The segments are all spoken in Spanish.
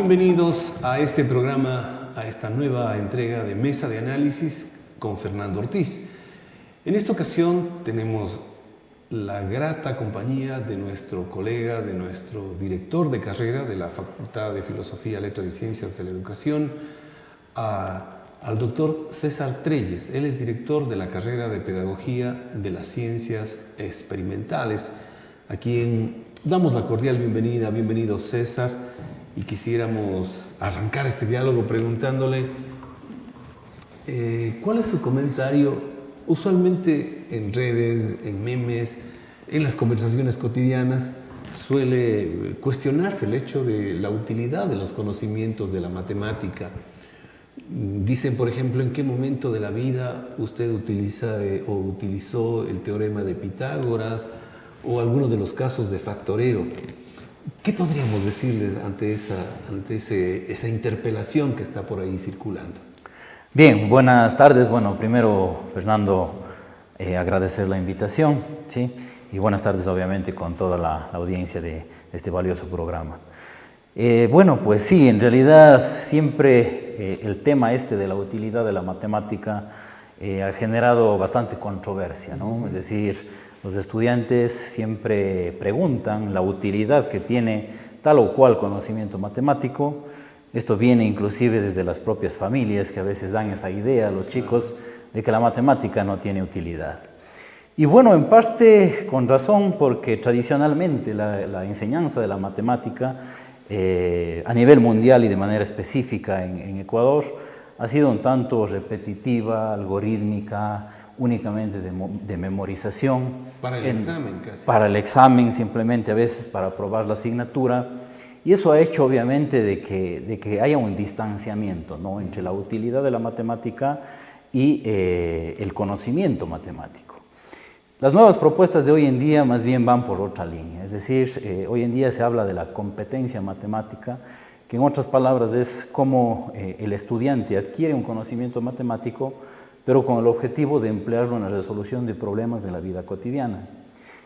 Bienvenidos a este programa, a esta nueva entrega de Mesa de Análisis con Fernando Ortiz. En esta ocasión tenemos la grata compañía de nuestro colega, de nuestro director de carrera de la Facultad de Filosofía, Letras y Ciencias de la Educación, al doctor César Trelles. Él es director de la carrera de Pedagogía de las Ciencias Experimentales, a quien damos la cordial bienvenida. Bienvenido, César, y quisiéramos arrancar este diálogo preguntándole ¿cuál es su comentario? Usualmente en redes, en memes, en las conversaciones cotidianas suele cuestionarse el hecho de la utilidad de los conocimientos de la matemática. Dicen, por ejemplo, en qué momento de la vida usted utiliza o utilizó el teorema de Pitágoras o algunos de los casos de factoreo. ¿Qué podríamos decirles ante esa interpelación que está por ahí circulando? Bien, buenas tardes. Bueno, primero, Fernando, agradecer la invitación, ¿sí? Y buenas tardes, obviamente, con toda la audiencia de este valioso programa. Bueno, pues sí, en realidad siempre el tema de la utilidad de la matemática ha generado bastante controversia, ¿no? Es decir, los estudiantes siempre preguntan la utilidad que tiene tal o cual conocimiento matemático. Esto viene inclusive desde las propias familias, que a veces dan esa idea a los chicos de que la matemática no tiene utilidad. Y bueno, en parte con razón, porque tradicionalmente la enseñanza de la matemática a nivel mundial y de manera específica en Ecuador ha sido un tanto repetitiva, algorítmica, únicamente de memorización. Para el examen casi. Para el examen, simplemente a veces para aprobar la asignatura. Y eso ha hecho obviamente de que haya un distanciamiento, ¿no?, entre la utilidad de la matemática y el conocimiento matemático. Las nuevas propuestas de hoy en día más bien van por otra línea, es decir, hoy en día se habla de la competencia matemática, que en otras palabras es cómo el estudiante adquiere un conocimiento matemático, pero con el objetivo de emplearlo en la resolución de problemas de la vida cotidiana.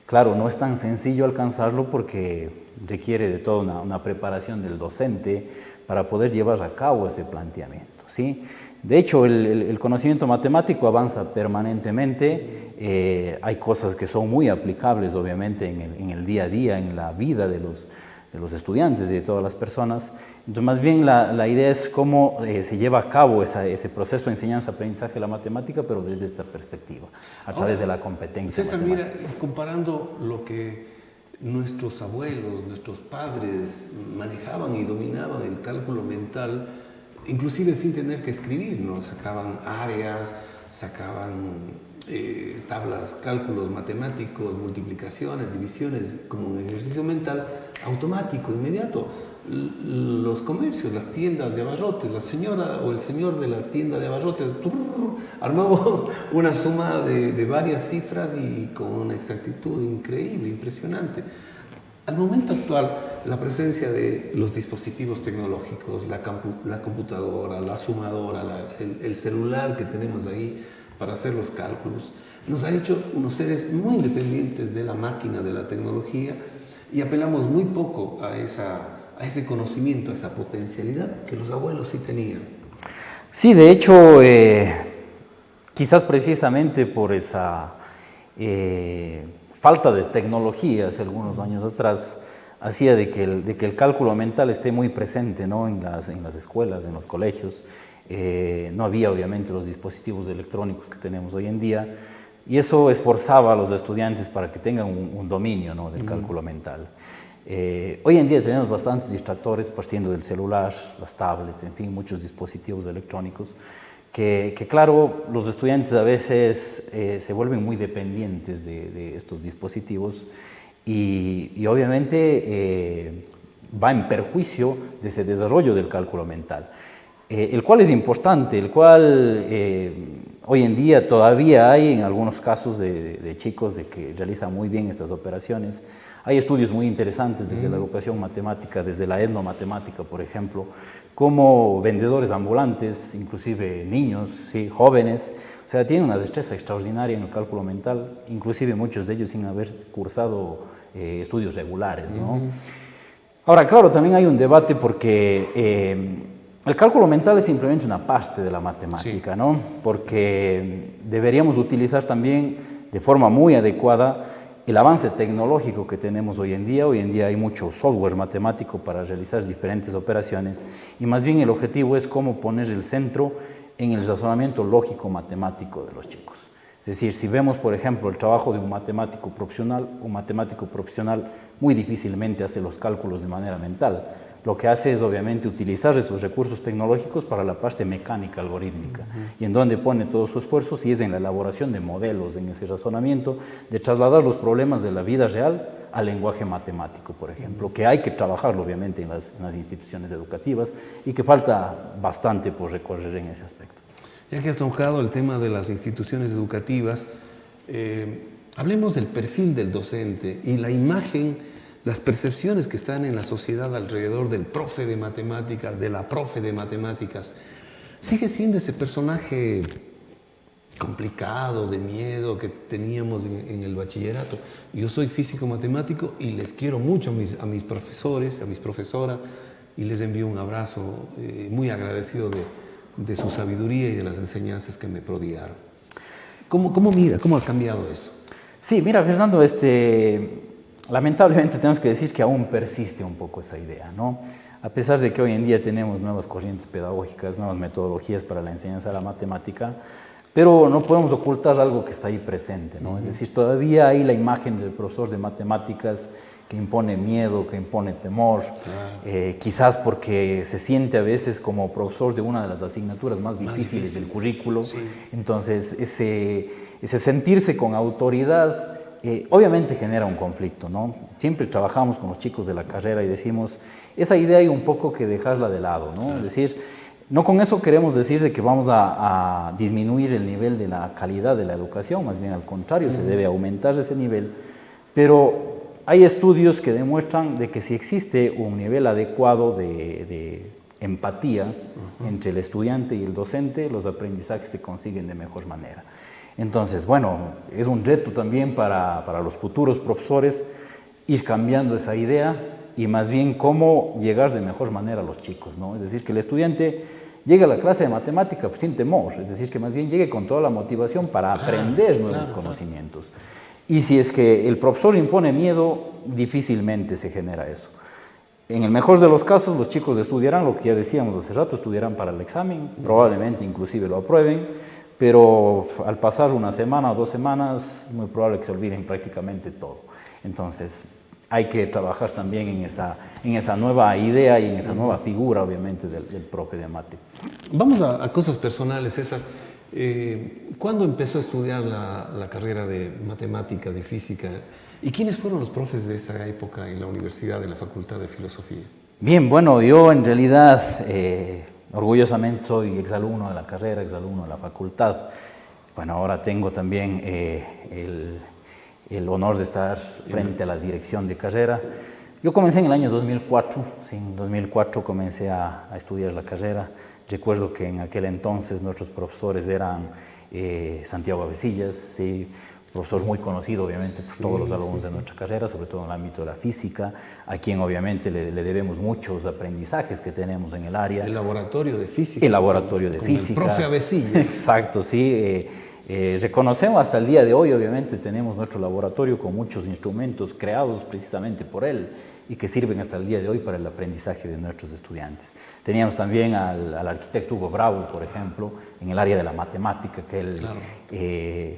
Claro, no es tan sencillo alcanzarlo porque requiere de toda una preparación del docente para poder llevar a cabo ese planteamiento, ¿sí? De hecho, el conocimiento matemático avanza permanentemente. Hay cosas que son muy aplicables, obviamente, en el día a día, en la vida de los estudiantes y de todas las personas. Entonces, más bien la idea es cómo se lleva a cabo ese proceso de enseñanza-aprendizaje de la matemática, pero desde esta perspectiva, a través de la competencia matemática. César, mira, comparando lo que nuestros abuelos, nuestros padres manejaban y dominaban el cálculo mental, inclusive sin tener que escribir, ¿no? Sacaban áreas, sacaban tablas, cálculos matemáticos, multiplicaciones, divisiones, como un ejercicio mental automático, inmediato. Los comercios, las tiendas de abarrotes, la señora o el señor de la tienda de abarrotes armaba una suma de varias cifras y con una exactitud increíble, impresionante. Al momento actual, la presencia de los dispositivos tecnológicos, la computadora, la sumadora, el celular que tenemos ahí para hacer los cálculos, nos ha hecho unos seres muy independientes de la máquina, de la tecnología, y apelamos muy poco a ese conocimiento, a esa potencialidad que los abuelos sí tenían. Sí, de hecho, quizás precisamente por esa falta de tecnología hace algunos años atrás, hacía de que el cálculo mental esté muy presente, ¿no?, en las escuelas, en los colegios. No había obviamente los dispositivos electrónicos que tenemos hoy en día, y eso esforzaba a los estudiantes para que tengan un dominio, ¿no?, del cálculo mental. Hoy en día tenemos bastantes distractores, partiendo del celular, las tablets, en fin, muchos dispositivos electrónicos, que claro, los estudiantes a veces se vuelven muy dependientes de estos dispositivos y obviamente va en perjuicio de ese desarrollo del cálculo mental, el cual es importante, el cual hoy en día todavía hay en algunos casos de chicos que realizan muy bien estas operaciones. Hay estudios muy interesantes desde la educación matemática, desde la etnomatemática, por ejemplo, como vendedores ambulantes, inclusive niños, ¿sí?, jóvenes, o sea, tienen una destreza extraordinaria en el cálculo mental, inclusive muchos de ellos sin haber cursado estudios regulares, ¿no? Ahora, claro, también hay un debate porque el cálculo mental es simplemente una parte de la matemática, Sí. ¿no? Porque deberíamos utilizar también de forma muy adecuada el avance tecnológico que tenemos hoy en día. Hoy en día hay mucho software matemático para realizar diferentes operaciones y más bien el objetivo es cómo poner el centro en el razonamiento lógico-matemático de los chicos. Es decir, si vemos, por ejemplo, el trabajo de un matemático profesional muy difícilmente hace los cálculos de manera mental. Lo que hace es, obviamente, utilizar esos recursos tecnológicos para la parte mecánica, algorítmica, y en donde pone todo su esfuerzo, si es en la elaboración de modelos, en ese razonamiento, de trasladar los problemas de la vida real al lenguaje matemático, por ejemplo, que hay que trabajarlo, obviamente, en las instituciones educativas y que falta bastante por recorrer en ese aspecto. Ya que has tocado el tema de las instituciones educativas, hablemos del perfil del docente y la imagen, las percepciones que están en la sociedad alrededor del profe de matemáticas, de la profe de matemáticas. ¿Sigue siendo ese personaje complicado, de miedo que teníamos en el bachillerato? Yo soy físico matemático y les quiero mucho a mis profesores, a mis profesoras, y les envío un abrazo muy agradecido de su sabiduría y de las enseñanzas que me prodigaron. ¿Cómo mira? ¿Cómo ha cambiado eso? Sí, mira, Fernando, lamentablemente tenemos que decir que aún persiste un poco esa idea, ¿no? A pesar de que hoy en día tenemos nuevas corrientes pedagógicas, nuevas metodologías para la enseñanza de la matemática, pero no podemos ocultar algo que está ahí presente, ¿no? Es decir, todavía hay la imagen del profesor de matemáticas que impone miedo, que impone temor, quizás porque se siente a veces como profesor de una de las asignaturas más difíciles del currículo. Sí. Entonces, ese sentirse con autoridad obviamente genera un conflicto, ¿no? Siempre trabajamos con los chicos de la carrera y decimos, esa idea hay un poco que dejarla de lado, ¿no? Es decir, no con eso queremos decir de que vamos a disminuir el nivel de la calidad de la educación, más bien al contrario, se debe aumentar ese nivel, pero hay estudios que demuestran de que si existe un nivel adecuado de empatía entre el estudiante y el docente, los aprendizajes se consiguen de mejor manera. Entonces, bueno, es un reto también para los futuros profesores ir cambiando esa idea y más bien cómo llegar de mejor manera a los chicos, ¿no? Es decir, que el estudiante llegue a la clase de matemática pues, sin temor, es decir, que más bien llegue con toda la motivación para aprender nuevos conocimientos. Y si es que el profesor impone miedo, difícilmente se genera eso. En el mejor de los casos, los chicos estudiarán lo que ya decíamos hace rato, estudiarán para el examen, probablemente inclusive lo aprueben, pero al pasar una semana o 2 semanas, es muy probable que se olviden prácticamente todo. Entonces, hay que trabajar también en esa nueva idea y en esa nueva figura, obviamente, del profe de mate. Vamos a cosas personales, César. ¿Cuándo empezó a estudiar la carrera de matemáticas y física? ¿Y quiénes fueron los profes de esa época en la universidad, en la Facultad de Filosofía? Bien, bueno, yo en realidad orgullosamente soy exalumno de la carrera, exalumno de la facultad. Bueno, ahora tengo también el honor de estar frente a la dirección de carrera. Yo comencé en el año 2004, sí, en 2004 comencé a estudiar la carrera. Recuerdo que en aquel entonces nuestros profesores eran Santiago Avesillas, sí, profesor muy conocido obviamente por todos los alumnos de nuestra carrera, sobre todo en el ámbito de la física, a quien obviamente le debemos muchos aprendizajes que tenemos en el área. El laboratorio de física. El laboratorio de física. El profe Avesillas. Exacto, sí. Reconocemos hasta el día de hoy, obviamente tenemos nuestro laboratorio con muchos instrumentos creados precisamente por él y que sirven hasta el día de hoy para el aprendizaje de nuestros estudiantes. Teníamos también al arquitecto Hugo Bravo, por ejemplo, en el área de la matemática, que él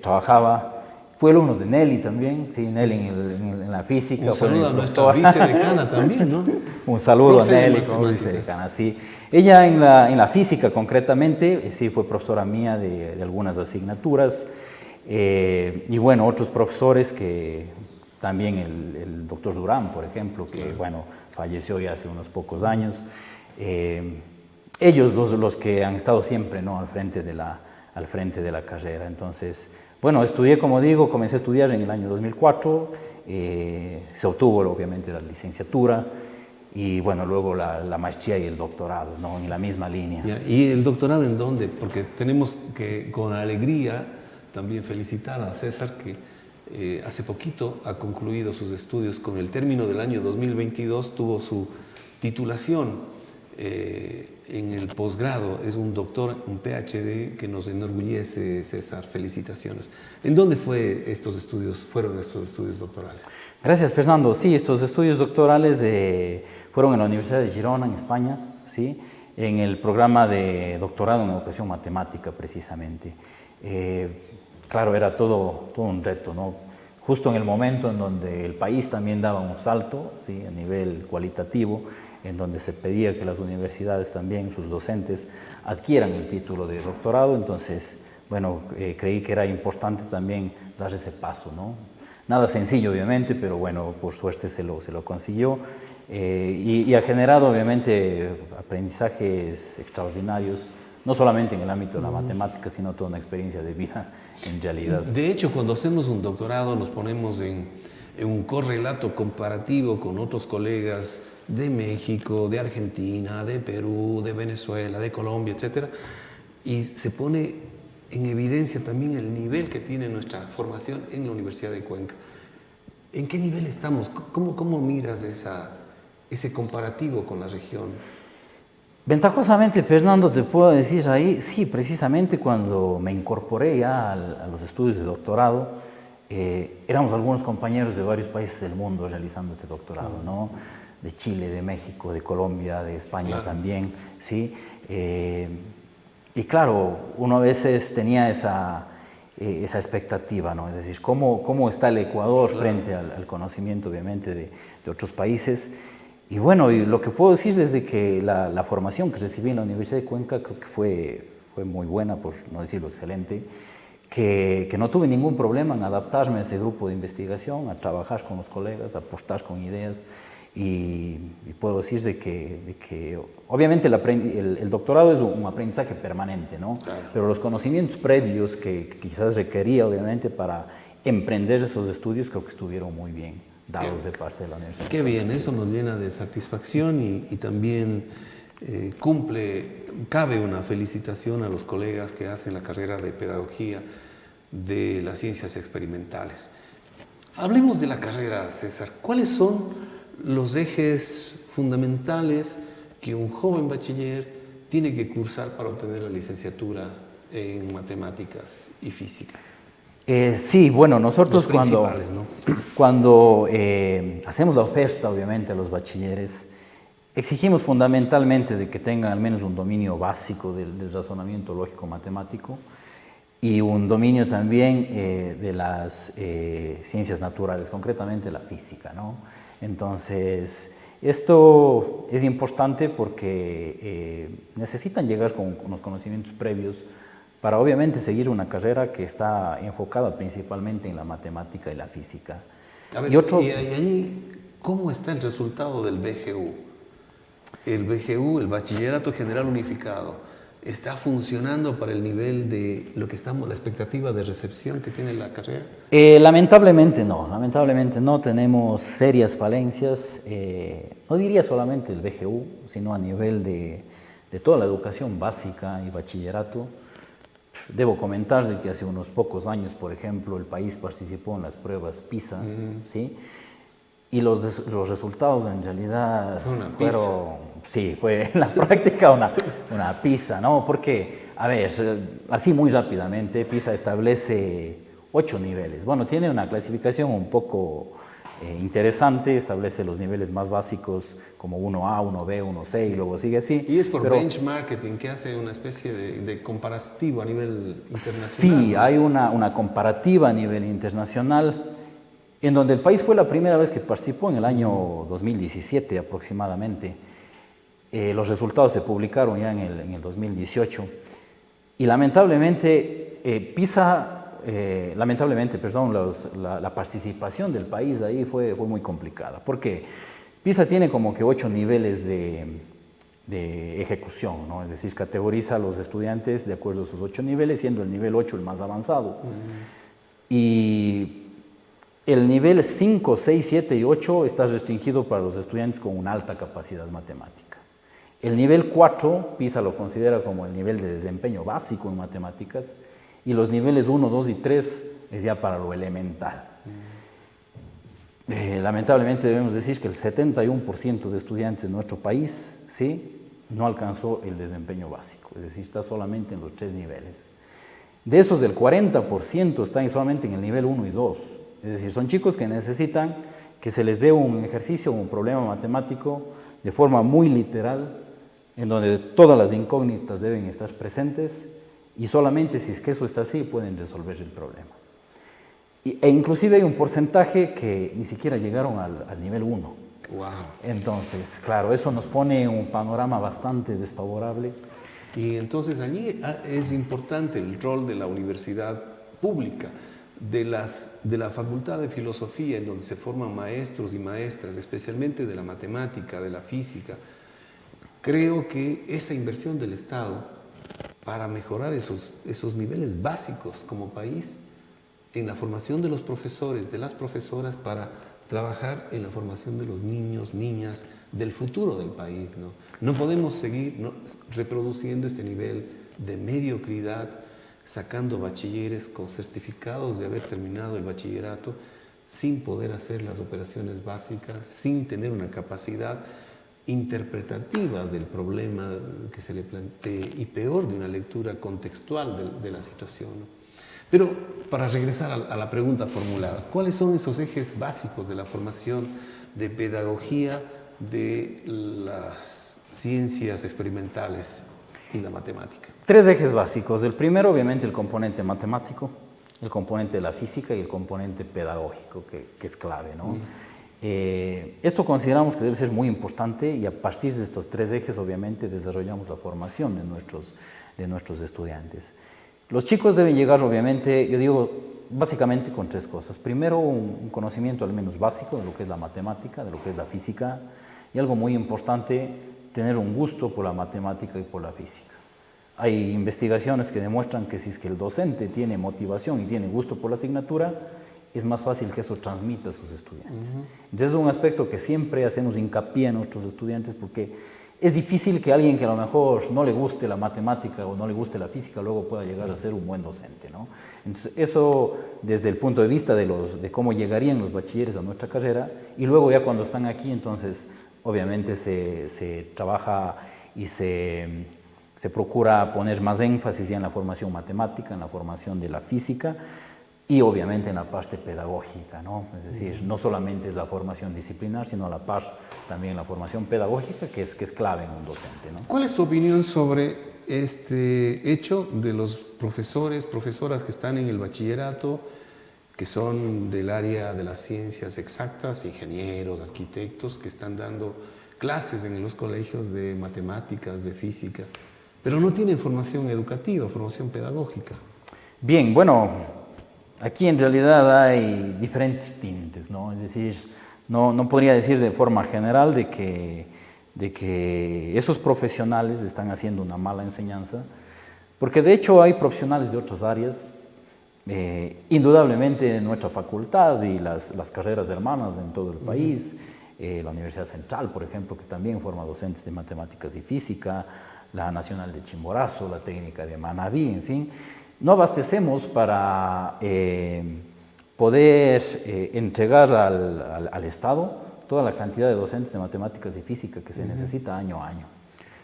trabajaba. Fue alumno de Nelly también, sí, Nelly en la física. Un saludo a nuestra vicedecana también, ¿no? Un saludo a Nelly como vicedecana, sí. Ella en la física concretamente, sí, fue profesora mía de algunas asignaturas. Y bueno, otros profesores que también el doctor Durán, por ejemplo, que bueno, falleció ya hace unos pocos años. Ellos los que han estado siempre, ¿no?, al frente de la carrera. Entonces, bueno, estudié, como digo, comencé a estudiar en el año 2004, se obtuvo obviamente la licenciatura y bueno, luego la maestría y el doctorado, ¿no?, en la misma línea. ¿Y el doctorado en dónde? Porque tenemos que con alegría también felicitar a César que hace poquito ha concluido sus estudios. Con el término del año 2022 tuvo su titulación en el posgrado. Es un doctor, un PhD que nos enorgullece, César. Felicitaciones. ¿En dónde fueron estos estudios doctorales? Gracias, Fernando. Sí, estos estudios doctorales fueron en la Universidad de Girona, en España, ¿sí? En el programa de doctorado en educación matemática, precisamente. Claro, era todo un reto, ¿no? Justo en el momento en donde el país también daba un salto, ¿sí? A nivel cualitativo, en donde se pedía que las universidades también, sus docentes, adquieran el título de doctorado. Entonces, bueno, creí que era importante también dar ese paso, ¿no? Nada sencillo, obviamente, pero bueno, por suerte se lo consiguió. Y ha generado, obviamente, aprendizajes extraordinarios, no solamente en el ámbito de la matemática, sino toda una experiencia de vida en realidad. De hecho, cuando hacemos un doctorado nos ponemos en un correlato comparativo con otros colegas de México, de Argentina, de Perú, de Venezuela, de Colombia, etc. Y se pone en evidencia también el nivel que tiene nuestra formación en la Universidad de Cuenca. ¿En qué nivel estamos? ¿Cómo miras ese comparativo con la región? Ventajosamente, Fernando, te puedo decir ahí, sí, precisamente cuando me incorporé ya a los estudios de doctorado, éramos algunos compañeros de varios países del mundo realizando este doctorado, ¿no? De Chile, de México, de Colombia, de España, claro, también, ¿sí? Y claro, uno a veces tenía esa expectativa, ¿no? Es decir, ¿cómo está el Ecuador, claro, frente al conocimiento, obviamente, de otros países? Y bueno, y lo que puedo decir desde que la formación que recibí en la Universidad de Cuenca creo que fue muy buena, por no decirlo excelente, que no tuve ningún problema en adaptarme a ese grupo de investigación, a trabajar con los colegas, a aportar con ideas. Y puedo decir de que obviamente el doctorado es un aprendizaje permanente, ¿no? Claro. Pero los conocimientos previos que quizás requería, obviamente, para emprender esos estudios, creo que estuvieron muy bien dados de parte de la universidad. Qué bien, eso nos llena de satisfacción y también cabe una felicitación a los colegas que hacen la carrera de pedagogía de las ciencias experimentales. Hablemos de la carrera, César. ¿Cuáles son los ejes fundamentales que un joven bachiller tiene que cursar para obtener la licenciatura en matemáticas y física? Sí, bueno, nosotros cuando hacemos la oferta, obviamente, a los bachilleres, exigimos fundamentalmente de que tengan al menos un dominio básico del razonamiento lógico-matemático y un dominio también de las ciencias naturales, concretamente la física, ¿no? Entonces, esto es importante porque necesitan llegar con unos conocimientos previos para obviamente seguir una carrera que está enfocada principalmente en la matemática y la física. A ver, y ahí, ¿cómo está el resultado del BGU? El BGU, el Bachillerato General Unificado, ¿está funcionando para el nivel de lo que la expectativa de recepción que tiene la carrera? Lamentablemente no, tenemos serias falencias, no diría solamente el BGU, sino a nivel de toda la educación básica y bachillerato. Debo comentar de que hace unos pocos años, por ejemplo, el país participó en las pruebas PISA, ¿sí? Y los resultados en realidad fue en la práctica una PISA, ¿no? Porque, a ver, así muy rápidamente, PISA establece 8 niveles. Bueno, tiene una clasificación un poco interesante, establece los niveles más básicos como 1A, 1B, 1C y luego sigue así. Y es por benchmarking que hace una especie de comparativo a nivel internacional. Sí, hay una comparativa a nivel internacional en donde el país fue la primera vez que participó en el año 2017 aproximadamente. Los resultados se publicaron ya en el 2018 y lamentablemente la participación del país ahí fue muy complicada. ¿Por qué? PISA tiene como que 8 niveles de ejecución, ¿no? Es decir, categoriza a los estudiantes de acuerdo a sus 8 niveles, siendo el nivel 8 el más avanzado. Y el nivel 5, 6, 7 y 8 está restringido para los estudiantes con una alta capacidad matemática. El nivel 4, PISA lo considera como el nivel de desempeño básico en matemáticas, y los niveles 1, 2 y 3 es ya para lo elemental, Lamentablemente debemos decir que el 71% de estudiantes de nuestro país, ¿sí?, no alcanzó el desempeño básico, es decir, está solamente en los 3 niveles. De esos, el 40% están solamente en el nivel 1 y 2, es decir, son chicos que necesitan que se les dé un ejercicio, un problema matemático de forma muy literal, en donde todas las incógnitas deben estar presentes y solamente si es que eso está así pueden resolver el problema. E inclusive hay un porcentaje que ni siquiera llegaron al nivel 1. Wow. Entonces, claro, eso nos pone en un panorama bastante desfavorable. Y entonces allí es importante el rol de la universidad pública, de la Facultad de Filosofía, en donde se forman maestros y maestras, especialmente de la matemática, de la física. Creo que esa inversión del Estado para mejorar esos niveles básicos como país, en la formación de los profesores, de las profesoras, para trabajar en la formación de los niños, niñas, del futuro del país, ¿no? No podemos seguir reproduciendo este nivel de mediocridad, sacando bachilleres con certificados de haber terminado el bachillerato, sin poder hacer las operaciones básicas, sin tener una capacidad interpretativa del problema que se le plantee y peor, de una lectura contextual de la situación, ¿no? Pero para regresar a la pregunta formulada, ¿cuáles son esos ejes básicos de la formación de pedagogía de las ciencias experimentales y la matemática? 3 ejes básicos. El primero, obviamente, el componente matemático, el componente de la física y el componente pedagógico, que es clave, ¿no? Esto consideramos que debe ser muy importante y a partir de estos 3 ejes, obviamente, desarrollamos la formación de nuestros estudiantes. Los chicos deben llegar, obviamente, yo digo, básicamente con 3 cosas. Primero, un conocimiento al menos básico de lo que es la matemática, de lo que es la física, y algo muy importante, tener un gusto por la matemática y por la física. Hay investigaciones que demuestran que si es que el docente tiene motivación y tiene gusto por la asignatura, es más fácil que eso transmita a sus estudiantes. Entonces es un aspecto que siempre hacemos hincapié a nuestros estudiantes porque es difícil que alguien que a lo mejor no le guste la matemática o no le guste la física luego pueda llegar a ser un buen docente, ¿no? Entonces eso desde el punto de vista de cómo llegarían los bachilleres a nuestra carrera, y luego ya cuando están aquí entonces obviamente se trabaja y se procura poner más énfasis ya en la formación matemática, en la formación de la física y obviamente en la parte pedagógica, ¿no? Es decir, no solamente es la formación disciplinar, sino a la par también la formación pedagógica, que es clave en un docente, ¿no? ¿Cuál es tu opinión sobre este hecho de los profesores, profesoras que están en el bachillerato, que son del área de las ciencias exactas, ingenieros, arquitectos, que están dando clases en los colegios de matemáticas, de física, pero no tienen formación educativa, formación pedagógica? Bien, bueno, aquí en realidad hay diferentes tintes, ¿no? Es decir, no podría decir de forma general de que esos profesionales están haciendo una mala enseñanza, porque de hecho hay profesionales de otras áreas, indudablemente en nuestra facultad y las carreras hermanas en todo el país, la Universidad Central, por ejemplo, que también forma docentes de matemáticas y física, la Nacional de Chimborazo, la Técnica de Manabí, en fin, no abastecemos para poder entregar al Estado toda la cantidad de docentes de matemáticas y física que se necesita año a año.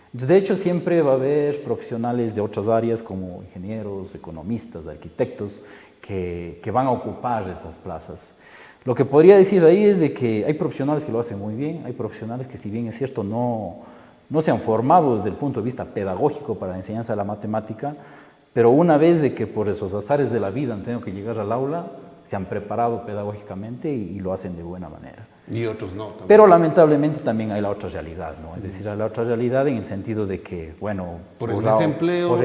Entonces, de hecho, siempre va a haber profesionales de otras áreas como ingenieros, economistas, arquitectos, que van a ocupar esas plazas. Lo que podría decir ahí es de que hay profesionales que lo hacen muy bien, hay profesionales que, si bien es cierto, no se han formado desde el punto de vista pedagógico para la enseñanza de la matemática, pero una vez de que por esos azares de la vida han tenido que llegar al aula, se han preparado pedagógicamente y lo hacen de buena manera. Y otros no. También. Pero lamentablemente también hay la otra realidad, ¿no? Es decir, hay la otra realidad en el sentido de que, bueno, por el desempleo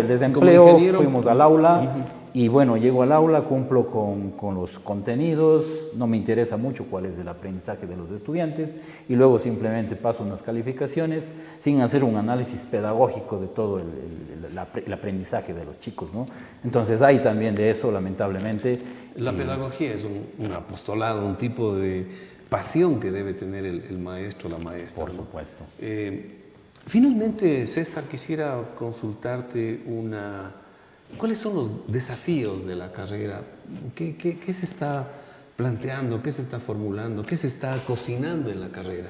fuimos al aula y bueno, llego al aula, cumplo con los contenidos, no me interesa mucho cuál es el aprendizaje de los estudiantes y luego simplemente paso unas calificaciones sin hacer un análisis pedagógico de todo el aprendizaje de los chicos, ¿no? Entonces hay también de eso, lamentablemente. La pedagogía es un apostolado, un tipo de pasión que debe tener el maestro o la maestra. Por supuesto. Finalmente, César, quisiera consultarte ¿cuáles son los desafíos de la carrera? ¿Qué se está planteando, qué se está formulando, qué se está cocinando en la carrera?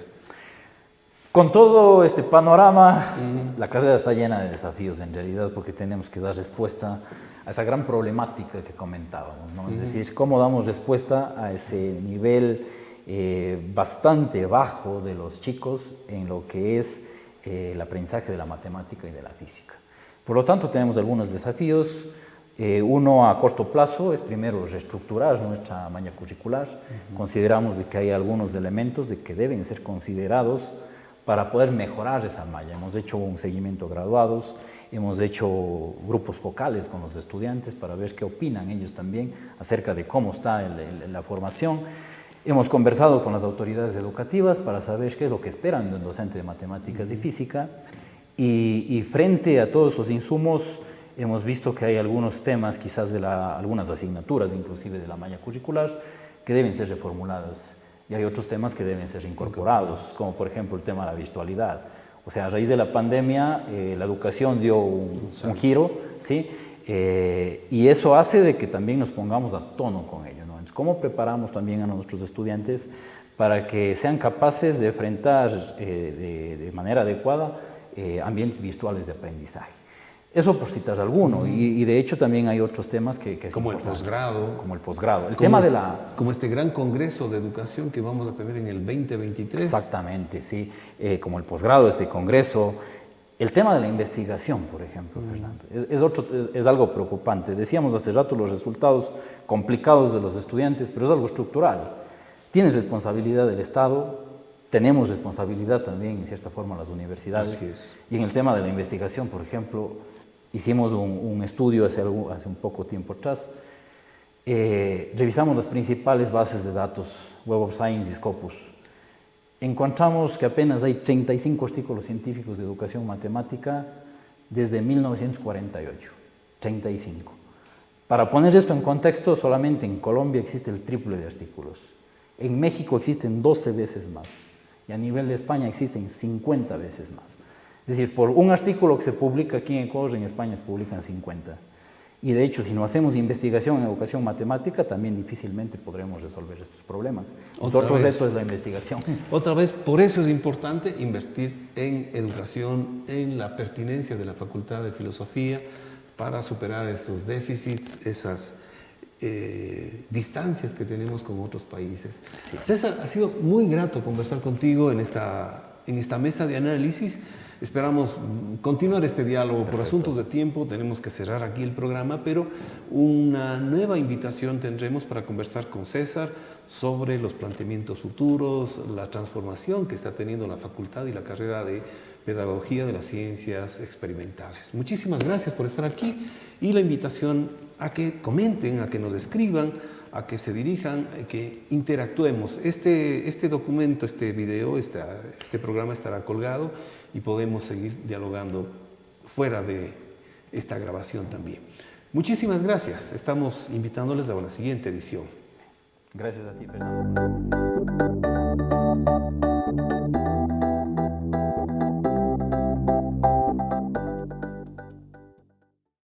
Con todo este panorama, la carrera está llena de desafíos en realidad, porque tenemos que dar respuesta a esa gran problemática que comentábamos, ¿no? Es decir, cómo damos respuesta a ese nivel bastante bajo de los chicos en lo que es el aprendizaje de la matemática y de la física. Por lo tanto, tenemos algunos desafíos. Uno a corto plazo es primero reestructurar nuestra malla curricular. Consideramos de que hay algunos elementos de que deben ser considerados para poder mejorar esa malla. Hemos hecho un seguimiento graduados, hemos hecho grupos focales con los estudiantes para ver qué opinan ellos también acerca de cómo está la formación. Hemos conversado con las autoridades educativas para saber qué es lo que esperan de un docente de matemáticas y física, y frente a todos esos insumos hemos visto que hay algunos temas, quizás de algunas asignaturas, inclusive de la malla curricular, que deben ser reformuladas, y hay otros temas que deben ser incorporados, como por ejemplo el tema de la virtualidad. O sea, a raíz de la pandemia, la educación dio un giro, ¿sí? Y eso hace de que también nos pongamos a tono con ello, ¿no? Entonces, ¿cómo preparamos también a nuestros estudiantes para que sean capaces de enfrentar de manera adecuada ambientes virtuales de aprendizaje? Eso por citar alguno, y de hecho también hay otros temas que es como importante. El posgrado. Como el posgrado. El como tema este, de la... Como este gran congreso de educación que vamos a tener en el 2023. Exactamente, sí. Como el posgrado, este congreso. El tema de la investigación, por ejemplo, Fernando, es algo preocupante. Decíamos hace rato los resultados complicados de los estudiantes, pero es algo estructural. Tienes responsabilidad del Estado, tenemos responsabilidad también, en cierta forma, las universidades. Así es. Y en el tema de la investigación, por ejemplo, hicimos un estudio hace un poco tiempo atrás. Revisamos las principales bases de datos, Web of Science y Scopus. Encontramos que apenas hay 35 artículos científicos de educación matemática desde 1948. 35. Para poner esto en contexto, solamente en Colombia existe el triple de artículos. En México existen 12 veces más. Y a nivel de España existen 50 veces más. Es decir, por un artículo que se publica aquí en Ecuador, en España se publican 50. Y de hecho, si no hacemos investigación en educación matemática, también difícilmente podremos resolver estos problemas. Otro reto es la investigación. Otra vez, por eso es importante invertir en educación, en la pertinencia de la Facultad de Filosofía para superar esos déficits, esas distancias que tenemos con otros países. Sí. César, ha sido muy grato conversar contigo en esta mesa de análisis. Esperamos continuar este diálogo. Perfecto. Por asuntos de tiempo tenemos que cerrar aquí el programa, pero una nueva invitación tendremos para conversar con César sobre los planteamientos futuros, la transformación que está teniendo la facultad y la carrera de Pedagogía de las Ciencias Experimentales. Muchísimas gracias por estar aquí, y la invitación a que comenten, a que nos escriban, a que se dirijan, a que interactuemos. Este documento, este video, este programa estará colgado y podemos seguir dialogando fuera de esta grabación también. Muchísimas gracias. Estamos invitándoles a la siguiente edición. Gracias a ti, Fernando.